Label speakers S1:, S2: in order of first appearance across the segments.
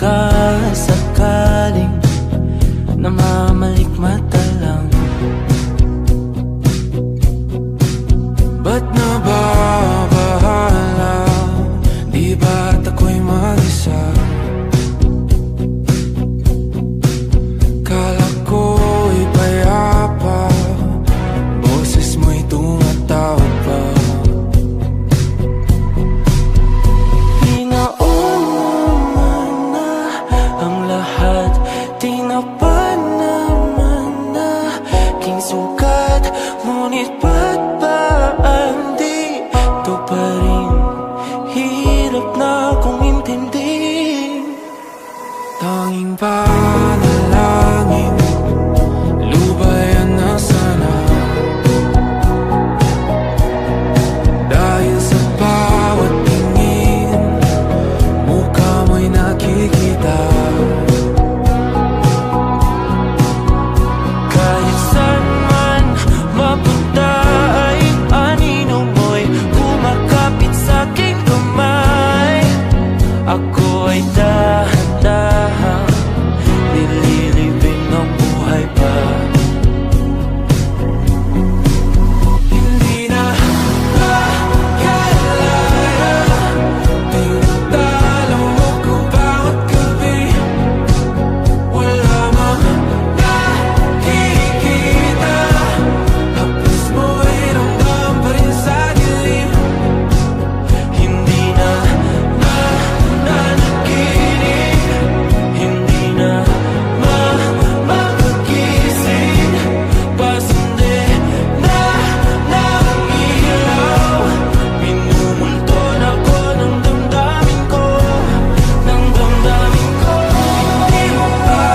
S1: baka sakaling namamalikmata lang? Ba't nababahala? Di ba't ako'y mag-isa? Kala ko'y payapa, boses mo'y tumatawag pa. Pinauna na ang lahat, tinapan naman na aking sukat. Ngunit ba't ba di ito pa rin? Hirap na akong intindihin. Tanging panalangin, lubayan na sana. Dahil sa bawat tingin, mukha mo'y nakikita. Kahit saan man mapunta ay anino mo'y kumakapit sa'king kamay. Ako ay dahan-dahan nililibing ng buhay pa. Hindi na makalaya, tinatalo mo ko bawat gabi. Wala mang nakikita, haplos mo ay ramdam pa rin sa dilim. Hindi na nananaginip, hindi na mapagising. Pasindi na ng ilaw, minumulton ako ng damdamin ko, ng damdamin ko. Hindi mo pa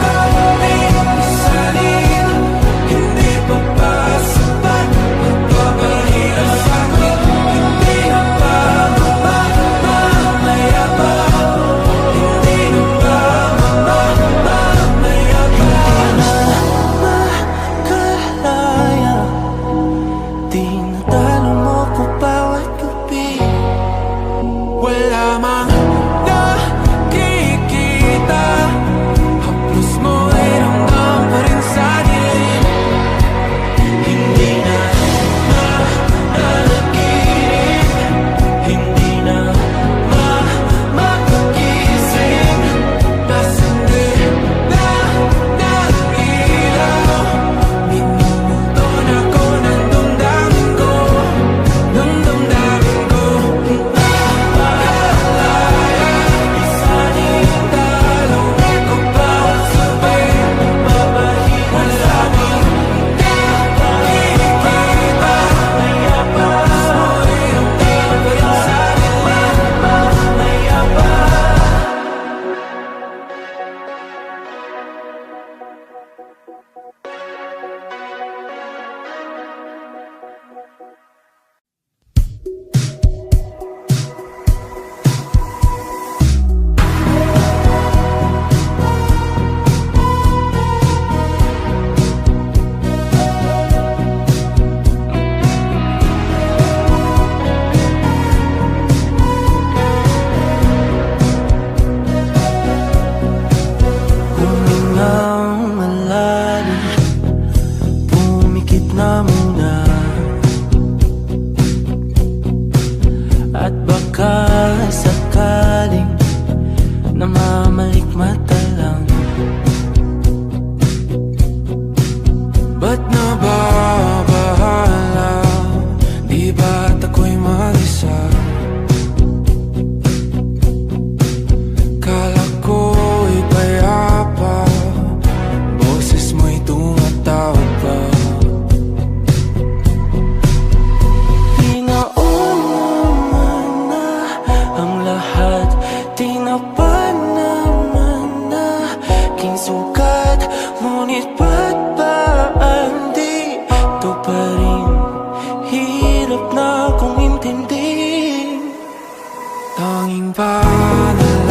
S1: kami isalin, hindi pa ba sapat magpapahirap sa'kin? Hindi na ba mamamayabang? Hindi na ba mamamayabang? Makalaya, tinatalo mo ko bawat gabi. Wala mang nakikita, haplos mo ay ramdam pa rin sa dilim. Hindi na nananaginip, hindi na mapagising. Pasindi na ng ilaw, minumulton ako ng damdamin ko, ng damdamin ko. Makalaya, isanin talo ko bawat sabay, mapahirap sa'kin. Nakikita, mayabang, mo'y ramdam pa rin sa dilim. Mayabang. Humingang malalim, pumikit na muna. At baka sakaling namamalikmata lang. Ba't nababahala? Di ba't ako'y mag-isa? Kala ko'y payapa, boses mo'y tumatawag pa. Pinauna na ang lahat, tinapan naman na aking sukat. Ngunit ba't ba di ito pa rin? Hirap na akong intindihin. Tanging panalangin,